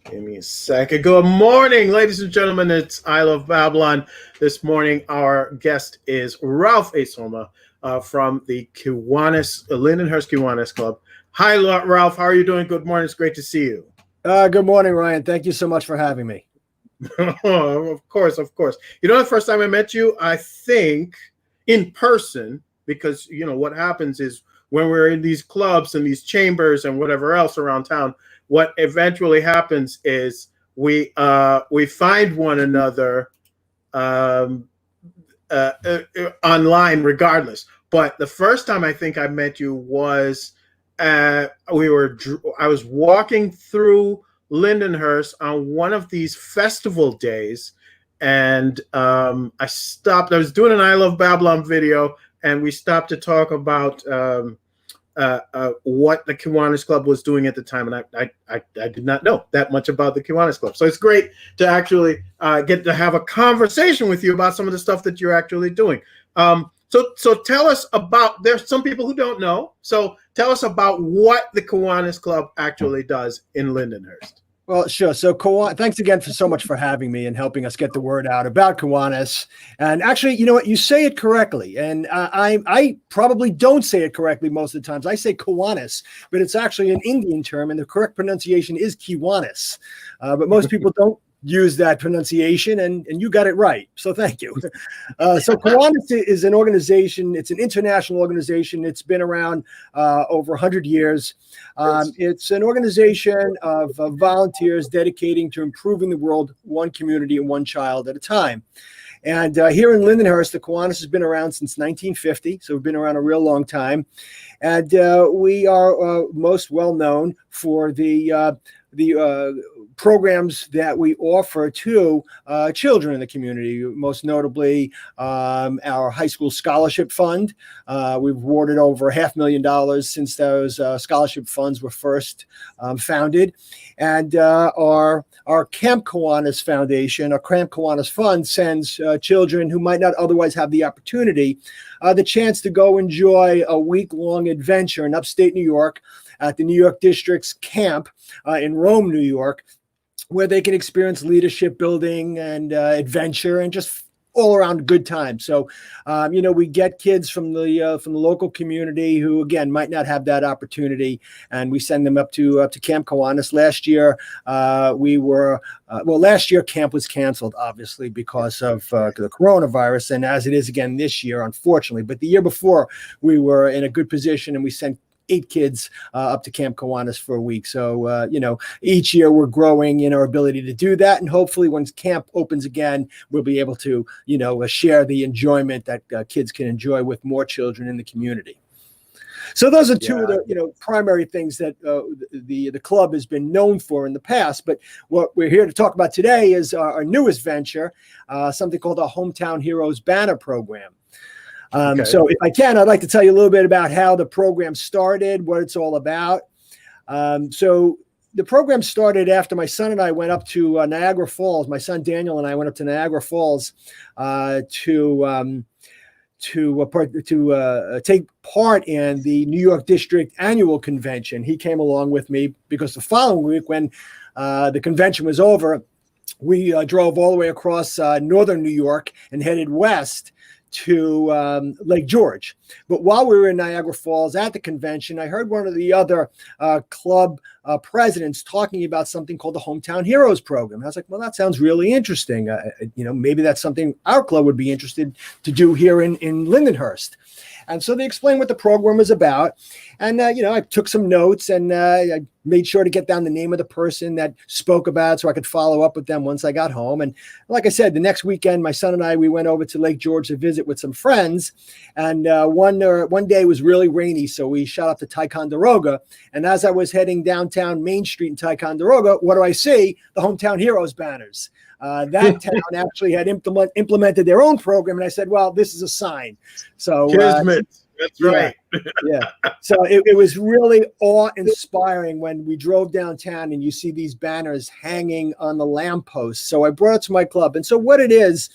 Give me a second. Good morning, ladies and gentlemen. It's I Love Babylon. This morning, our guest is Ralph Somma from the Kiwanis Lindenhurst Kiwanis Club. Hi, Ralph. How are you doing? Good morning. It's great to see you. Good morning, Ryan. Thank you so much for having me. Of course, of course. You know, the first time I met you, I think in person, because what happens is when we're in these clubs and these chambers and whatever else around town, what eventually happens is we find one another um, online, regardless. But the first time I think I met you was I was walking through Lindenhurst on one of these festival days, and I stopped. I was doing an I Love Babylon video, and we stopped to talk about what the Kiwanis Club was doing at the time, and I did not know that much about the Kiwanis Club. So it's great to actually get to have a conversation with you about some of the stuff that you're actually doing. So tell us about. There's some people who don't know. So tell us about what the Kiwanis Club actually does in Lindenhurst. Well, sure. So thanks again so much for having me and helping us get the word out about Kiwanis. And actually, you know what? You say it correctly. And I probably don't say it correctly most of the times. I say Kiwanis, but it's actually an Indian term, and the correct pronunciation is Kiwanis. But most people don't use that pronunciation, and you got it right. So thank you. So Kiwanis is an organization. It's an international organization. It's been around over 100 years. It's an organization of volunteers dedicating to improving the world one community and one child at a time. And here in Lindenhurst, the Kiwanis has been around since 1950, so we've been around a real long time. And we are most well known for the programs that we offer to children in the community, most notably our high school scholarship fund. We've awarded over $500,000 since those scholarship funds were first founded. And our Camp Kiwanis Foundation, our Camp Kiwanis Fund, sends children who might not otherwise have the opportunity the chance to go enjoy a week-long adventure in upstate New York at the New York District's camp in Rome, New York, where they can experience leadership building and adventure and just all around good time. So, we get kids from the local community who, again, might not have that opportunity, and we send them up to Camp Kiwanis. Last year, last year camp was canceled, obviously, because of the coronavirus, and as it is again this year, unfortunately. But the year before, we were in a good position, and we sent 8 kids up to Camp Kiwanis for a week. So, each year we're growing in our ability to do that. And hopefully when camp opens again, we'll be able to, share the enjoyment that kids can enjoy with more children in the community. So those are two of the primary things that the club has been known for in the past. But what we're here to talk about today is our newest venture, something called the Hometown Heroes Banner Program. So if I can, I'd like to tell you a little bit about how the program started, what it's all about. So the program started after my son and I went up to Niagara Falls. My son Daniel and I went up to Niagara Falls to take part in the New York District Annual Convention. He came along with me because the following week, when the convention was over, we drove all the way across northern New York and headed west to Lake George. But while we were in Niagara Falls at the convention, I heard one of the other club presidents talking about something called the Hometown Heroes Program. And I was like, well, that sounds really interesting. Maybe that's something our club would be interested to do here in Lindenhurst. And so they explained what the program was about. And, I took some notes, and I made sure to get down the name of the person that spoke about it so I could follow up with them once I got home. And like I said, the next weekend, my son and I, we went over to Lake George to visit with some friends. And one day was really rainy, so we shot up to Ticonderoga. And as I was heading downtown Main Street in Ticonderoga, what do I see? The Hometown Heroes banners. That town actually had implemented their own program, and I said, well, this is a sign. So that's right. Yeah. So it was really awe-inspiring when we drove downtown and you see these banners hanging on the lampposts. So I brought it to my club. And so what it is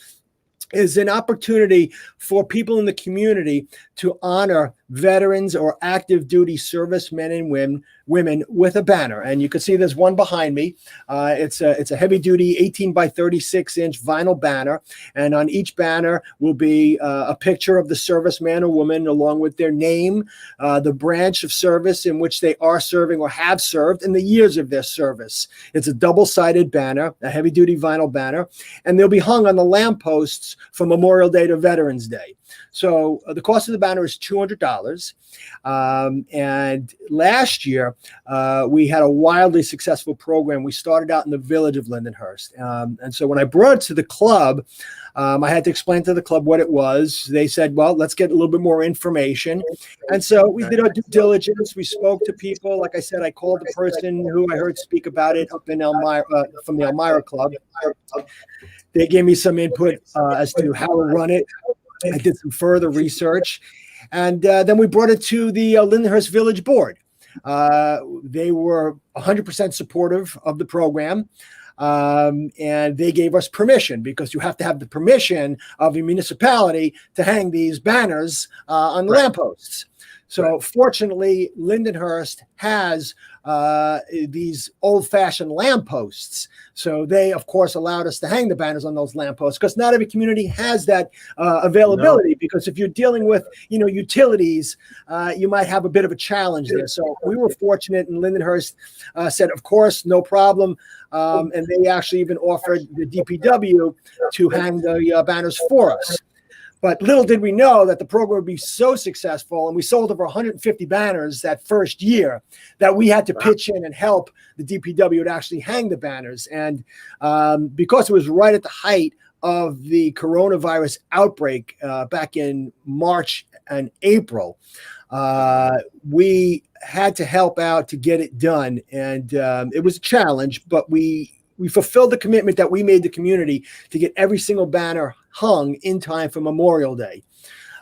an opportunity for people in the community to honor veterans or active duty servicemen and women with a banner. And you can see there's one behind me. It's a heavy duty 18 by 36 inch vinyl banner. And on each banner will be a picture of the serviceman or woman along with their name, the branch of service in which they are serving or have served, and the years of their service. It's a double-sided banner, a heavy duty vinyl banner, and they'll be hung on the lampposts from Memorial Day to Veterans Day. So the cost of the banner is $200. And last year, we had a wildly successful program. We started out in the village of Lindenhurst. And so when I brought it to the club, I had to explain to the club what it was. They said, well, let's get a little bit more information. And so we did our due diligence. We spoke to people. Like I said, I called the person who I heard speak about it up in Elmira, from the Elmira Club. They gave me some input as to how to run it. I did some further research, and then we brought it to the Lindenhurst Village Board. They were 100% supportive of the program, and they gave us permission, because you have to have the permission of the municipality to hang these banners on the lampposts. So fortunately, Lindenhurst has these old-fashioned lampposts. So they, of course, allowed us to hang the banners on those lampposts, because not every community has that availability. No. Because if you're dealing with, utilities, you might have a bit of a challenge there. So we were fortunate, and Lindenhurst said, of course, no problem. And they actually even offered the DPW to hang the banners for us. But little did we know that the program would be so successful, and we sold over 150 banners that first year, that we had to pitch in and help the DPW to actually hang the banners. And because it was right at the height of the coronavirus outbreak back in March and April, we had to help out to get it done. And it was a challenge, but we fulfilled the commitment that we made the community to get every single banner hung in time for Memorial Day.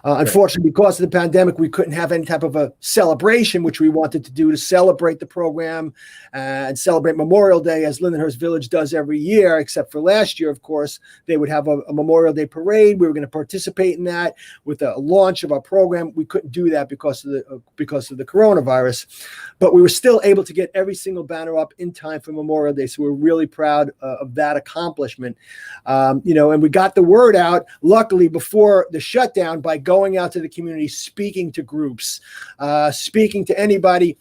Unfortunately, because of the pandemic, we couldn't have any type of a celebration, which we wanted to do to celebrate the program and celebrate Memorial Day, as Lindenhurst Village does every year, except for last year, of course. They would have a Memorial Day parade. We were going to participate in that with a launch of our program. We couldn't do that because of the coronavirus, but we were still able to get every single banner up in time for Memorial Day. So we're really proud of that accomplishment. And we got the word out, luckily, before the shutdown, by going out to the community, speaking to groups, speaking to anybody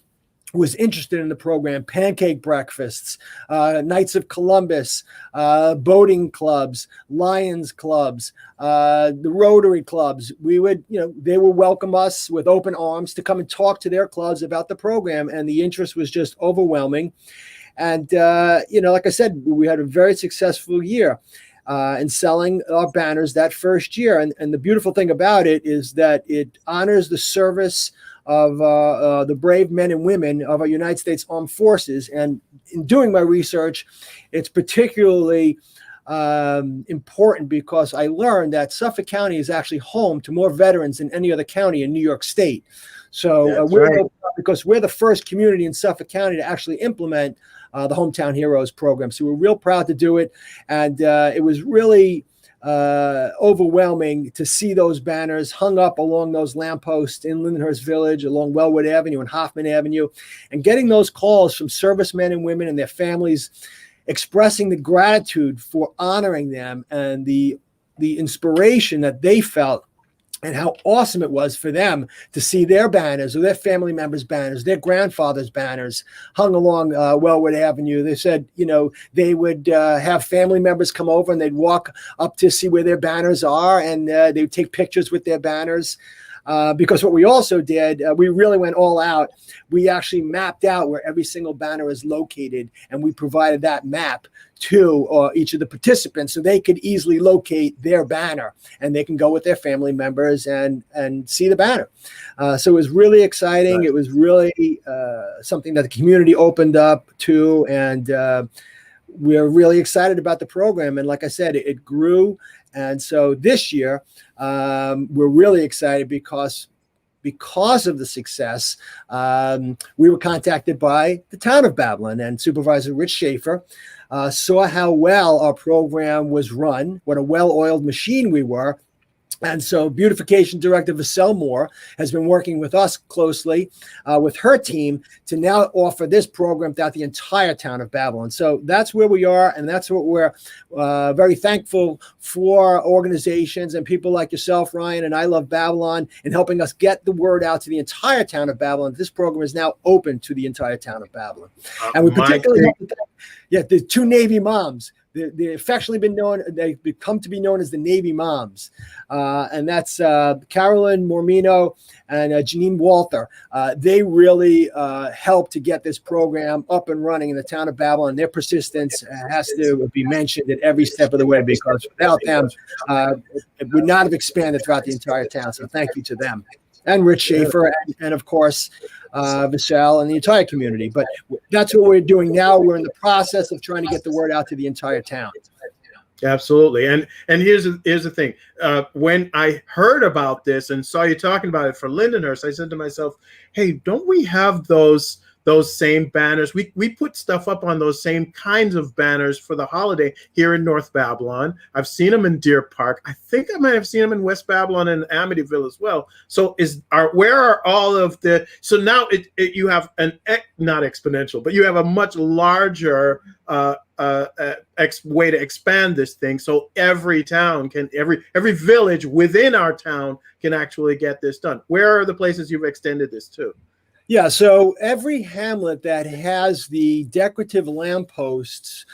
who was interested in the program, pancake breakfasts, Knights of Columbus, boating clubs, Lions clubs, the Rotary clubs. We would, they would welcome us with open arms to come and talk to their clubs about the program. And the interest was just overwhelming. And, like I said, we had a very successful year in selling our banners that first year. And the beautiful thing about it is that it honors the service of the brave men and women of our United States Armed Forces. And in doing my research, it's particularly important because I learned that Suffolk County is actually home to more veterans than any other county in New York State. So because we're the first community in Suffolk County to actually implement the Hometown Heroes program. So we're real proud to do it. And it was really overwhelming to see those banners hung up along those lampposts in Lindenhurst Village, along Wellwood Avenue and Hoffman Avenue, and getting those calls from servicemen and women and their families expressing the gratitude for honoring them and the inspiration that they felt, and how awesome it was for them to see their banners or their family members' banners, their grandfather's banners hung along Wellwood Avenue. They said, they would have family members come over and they'd walk up to see where their banners are, and they would take pictures with their banners. Because what we also did, we really went all out. We actually mapped out where every single banner is located, and we provided that map to each of the participants so they could easily locate their banner, and they can go with their family members and see the banner. So it was really exciting. Right. It was really something that the community opened up to, and we're really excited about the program. And like I said, it grew. And so this year, we're really excited because of the success. We were contacted by the town of Babylon, and Supervisor Rich Schaefer saw how well our program was run, what a well-oiled machine we were, And so beautification director Vassell Moore has been working with us closely with her team to now offer this program throughout the entire town of Babylon. So that's where we are, and that's what we're very thankful for organizations and people like yourself, Ryan, and I Love Babylon in helping us get the word out to the entire town of Babylon. This program is now open to the entire town of Babylon. And we particularly have the two Navy moms. They're affectionately been known. They've come to be known as the Navy Moms, and that's Carolyn Mormino and Janine Walter. They really helped to get this program up and running in the town of Babylon. Their persistence has to be mentioned at every step of the way, because without them, it would not have expanded throughout the entire town. So thank you to them. And Rich Schaefer, and of course, Vishal and the entire community. But that's what we're doing now. We're in the process of trying to get the word out to the entire town. Absolutely. And here's the thing. When I heard about this and saw you talking about it for Lindenhurst, I said to myself, hey, don't we have those same banners? We put stuff up on those same kinds of banners for the holiday here in North Babylon. I've seen them in Deer Park. I think I might have seen them in West Babylon and Amityville as well. So where are all of the, so now you have not exponential, but you have a much larger way to expand this thing. So every town can, every village within our town can actually get this done. Where are the places you've extended this to? Yeah, so every hamlet that has the decorative lampposts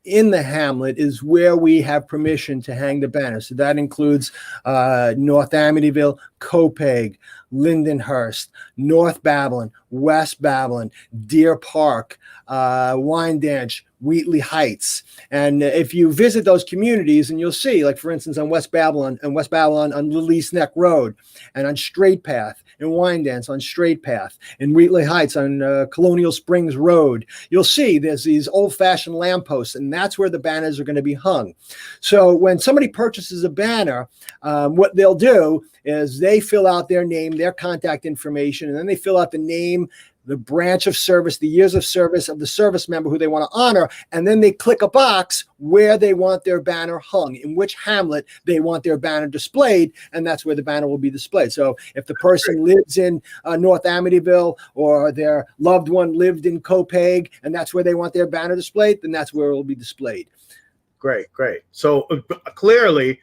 in the hamlet is where we have permission to hang the banner. So that includes North Amityville, Copeg, Lindenhurst, North Babylon, West Babylon, Deer Park, Wyandanch, Wheatley Heights. And if you visit those communities, and you'll see, like for instance, on West Babylon on Little East Neck Road, and on Straight Path, in Wyandanch on Straight Path, in Wheatley Heights on Colonial Springs Road, you'll see there's these old-fashioned lampposts, and that's where the banners are going to be hung. So when somebody purchases a banner, what they'll do is they fill out their name, their contact information, and then they fill out the name, the branch of service, the years of service of the service member who they want to honor, and then they click a box where they want their banner hung, in which hamlet they want their banner displayed, and that's where the banner will be displayed. So if the person lives in North Amityville, or their loved one lived in Copeg, and that's where they want their banner displayed, then that's where it will be displayed. Great. So clearly,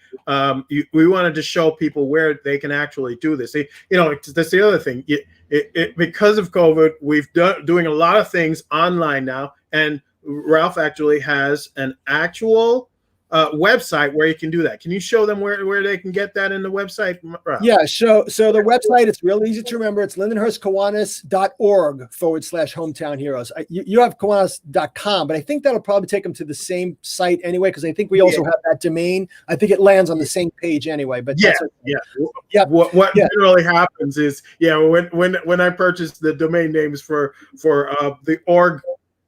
we wanted to show people where they can actually do this. That's the other thing. Because of COVID, we've doing a lot of things online now, and Ralph actually has an actual website where you can do that. Can you show them where they can get that in the website, Ralph? Yeah, so the website, it's real easy to remember. It's lindenhurstkiwanis.org/hometown heroes. You have kiwanis.com, but I think that'll probably take them to the same site anyway, because I think we also have that domain. I think it lands on the same page anyway. But what generally happens is, when I purchase the domain names for the org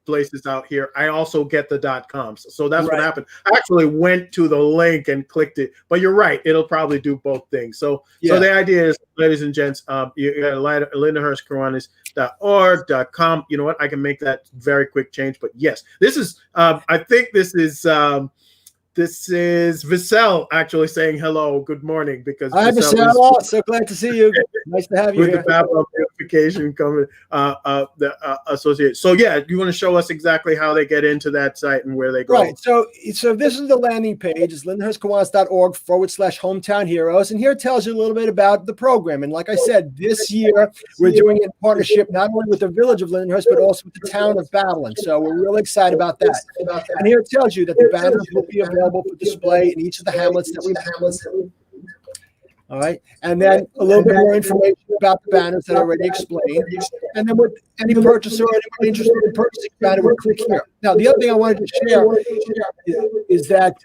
places out here, I also get the .coms. So that's what happened. I actually went to the link and clicked it, but you're right, it'll probably do both things. So the idea is, ladies and gents, you got LindenhurstKiwanis.org.com. You know what? I can make that very quick change. But yes, this is I think this is Vassell actually saying hello, good morning, because hi Vassell, so glad to see you. Nice to have you with here. The Babylon beautification coming associated. So you want to show us exactly how they get into that site and where they go? Right. So this is the landing page. It's lindenhurstkiwanis.org/hometown heroes, and here it tells you a little bit about the program. And like I said, this year we're doing it in partnership not only with the village of Lindenhurst, but also with the town of Babylon. So we're really excited about that. And here it tells you that the banners will be available for display in each of the hamlets that we. All right, and then a little bit more information about the banners that I already explained, and then with any purchaser or anyone interested in purchasing a banner would click here. Now, the other thing I wanted to share is that,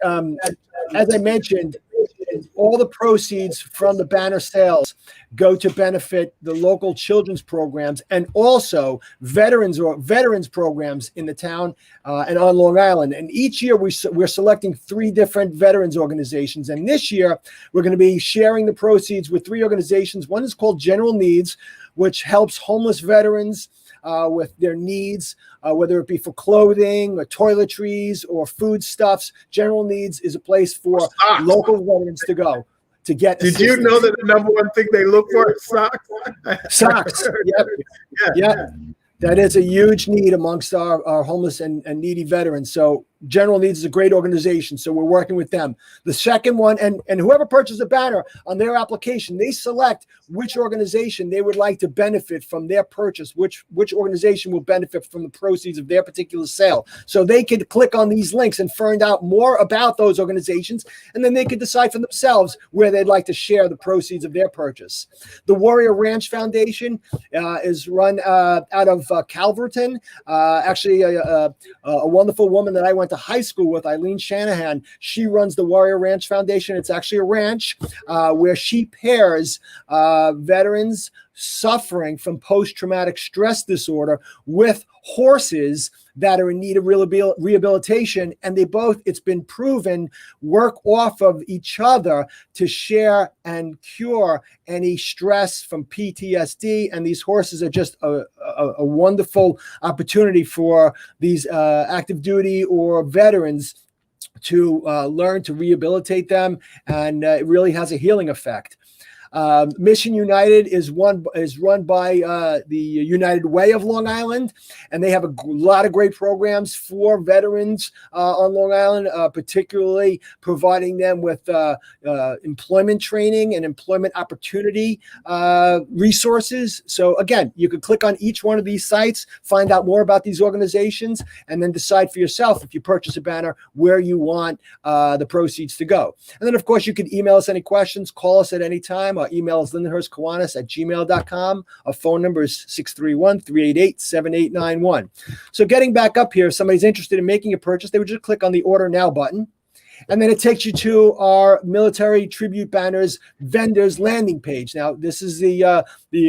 as I mentioned, all the proceeds from the banner sales go to benefit the local children's programs and also veterans programs in the town and on Long Island. And each year we're selecting 3 different veterans organizations. And this year we're going to be sharing the proceeds with 3 organizations. One is called General Needs, which helps homeless veterans with their needs, whether it be for clothing or toiletries or foodstuffs. General Needs is a place for local veterans to go to get Did you know that the number one thing they look for is socks? Socks. Yep. Yeah. That is a huge need amongst our homeless and needy veterans. So General Needs is a great organization. So we're working with them. The second one, and whoever purchases a banner on their application, they select which organization they would like to benefit from their purchase, which organization will benefit from the proceeds of their particular sale. So they could click on these links and find out more about those organizations, and then they could decide for themselves where they'd like to share the proceeds of their purchase. The Warrior Ranch Foundation is run out of Calverton. Actually, a wonderful woman that I went to high school with, Eileen Shanahan, she runs the Warrior Ranch Foundation. It's actually a ranch where she pairs veterans suffering from post-traumatic stress disorder with horses that are in need of rehabilitation, and they both, it's been proven, work off of each other to share and cure any stress from PTSD. And these horses are just a wonderful opportunity for these active duty or veterans to learn to rehabilitate them, and it really has a healing effect. Mission United is run by the United Way of Long Island, and they have a lot of great programs for veterans on Long Island, particularly providing them with employment training and employment opportunity resources. So again, you could click on each one of these sites, find out more about these organizations, and then decide for yourself, if you purchase a banner, where you want the proceeds to go. And then, of course, you can email us any questions, call us at any time. Our email is lindenhurstkiwanis@gmail.com. Our phone number is 631-388-7891. So getting back up here, if somebody's interested in making a purchase, they would just click on the Order Now button. And then it takes you to our military tribute banners vendors landing page. Now, this is the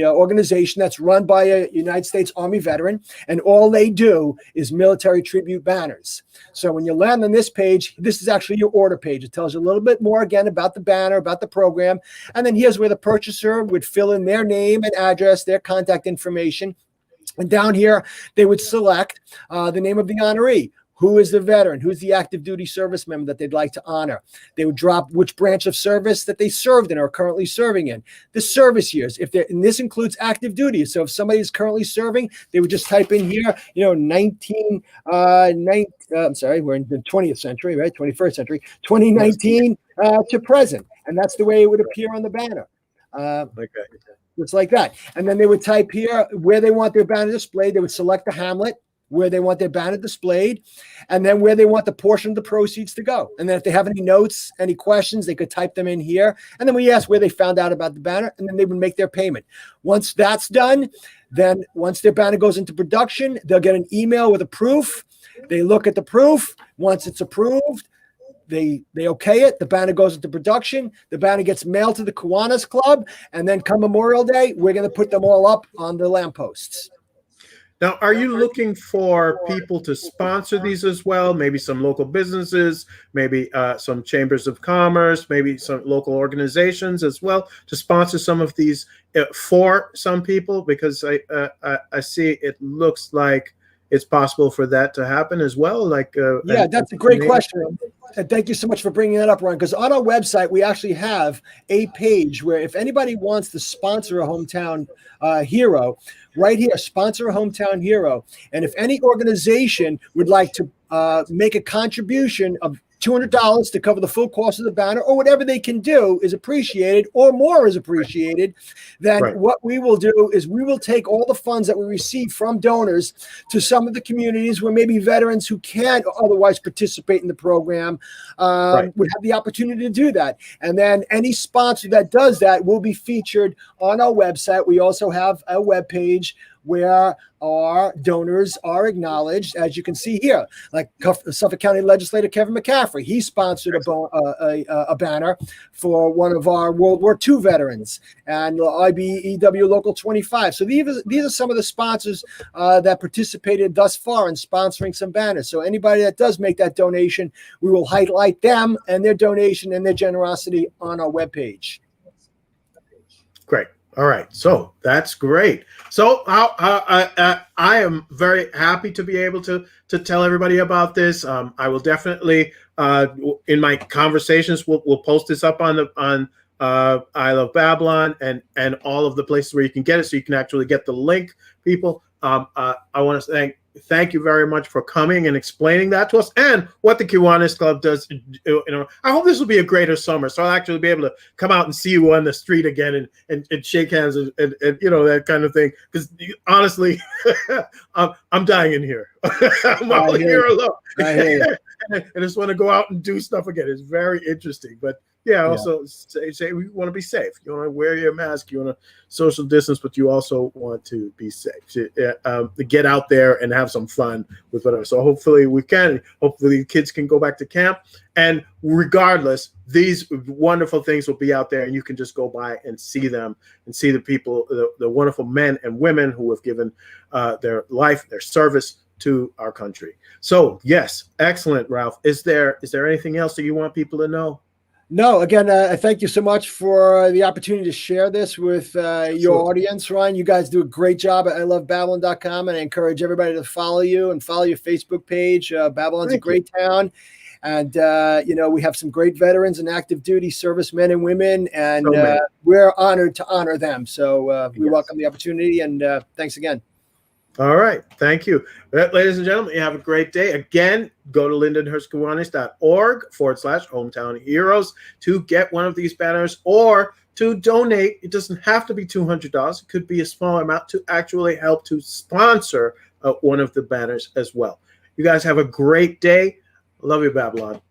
organization that's run by a United States Army veteran, and all they do is military tribute banners. So when you land on this page, this is actually your order page. It tells you a little bit more, again, about the banner, about the program. And then here's where the purchaser would fill in their name and address, their contact information. And down here, they would select the name of the honoree. Who is the veteran? Who's the active duty service member that they'd like to honor? They would drop which branch of service that they served in or are currently serving in. The service years, and this includes active duty. So if somebody is currently serving, they would just type in here, we're in the 20th century, right? 21st century, 2019 to present. And that's the way it would appear on the banner. Just like that. And then they would type here where they want their banner displayed. They would select the hamlet where they want their banner displayed, and then where they want the portion of the proceeds to go. And then if they have any notes, any questions, they could type them in here. And then we ask where they found out about the banner, and then they would make their payment. Once that's done, then once their banner goes into production, they'll get an email with a proof. They look at the proof. Once it's approved, they okay it. The banner goes into production. The banner gets mailed to the Kiwanis Club, and then come Memorial Day, we're going to put them all up on the lampposts. Now, are you looking for people to sponsor these as well? Maybe some local businesses, maybe some chambers of commerce, maybe some local organizations as well to sponsor some of these for some people? Because I see it looks like it's possible for that to happen as well. Yeah, that's a great question. And thank you so much for bringing that up, Ron, because on our website, we actually have a page where if anybody wants to sponsor a hometown hero, right here, sponsor a hometown hero. And if any organization would like to make a contribution of $200 to cover the full cost of the banner, or whatever they can do is appreciated, or more is appreciated, then what we will do is we will take all the funds that we receive from donors to some of the communities where maybe veterans who can't otherwise participate in the program would have the opportunity to do that. And then any sponsor that does that will be featured on our website. We also have a webpage where our donors are acknowledged, as you can see here, like Suffolk County Legislator Kevin McCaffrey. He sponsored a banner for one of our World War II veterans, and IBEW Local 25. So these are some of the sponsors that participated thus far in sponsoring some banners. So anybody that does make that donation, we will highlight them and their donation and their generosity on our webpage. Great. All right, so that's great. So I am very happy to be able to tell everybody about this. I will definitely in my conversations we'll post this up on I Love Babylon, and all of the places where you can get it, so you can actually get the link, people. I want to thank you very much for coming and explaining that to us, and what the Kiwanis Club does. I hope this will be a greater summer, so I'll actually be able to come out and see you on the street again and shake hands and that kind of thing. Because honestly, I'm dying in here. I'm out here alone. I just want to go out and do stuff again. It's very interesting, but yeah, also say we want to be safe. You want to wear your mask. You want to social distance, but you also want to be safe. To get out there and have some fun with whatever. So hopefully we can. Hopefully the kids can go back to camp. And regardless, these wonderful things will be out there, and you can just go by and see them and see the people, the wonderful men and women who have given their life, their service to our country. So yes, excellent, Ralph. Is there anything else that you want people to know? No, again, I thank you so much for the opportunity to share this with your audience, Ryan. You guys do a great job at ilovebabylon.com, and I encourage everybody to follow you and follow your Facebook page. Babylon's a great town, and we have some great veterans and active duty servicemen and women, and we're honored to honor them. So we welcome the opportunity, and thanks again. All right. Thank you. Ladies and gentlemen, you have a great day. Again, go to lindenhurstkiwanis.org/hometown heroes to get one of these banners, or to donate. It doesn't have to be $200. It could be a small amount to actually help to sponsor one of the banners as well. You guys have a great day. Love you, Babylon.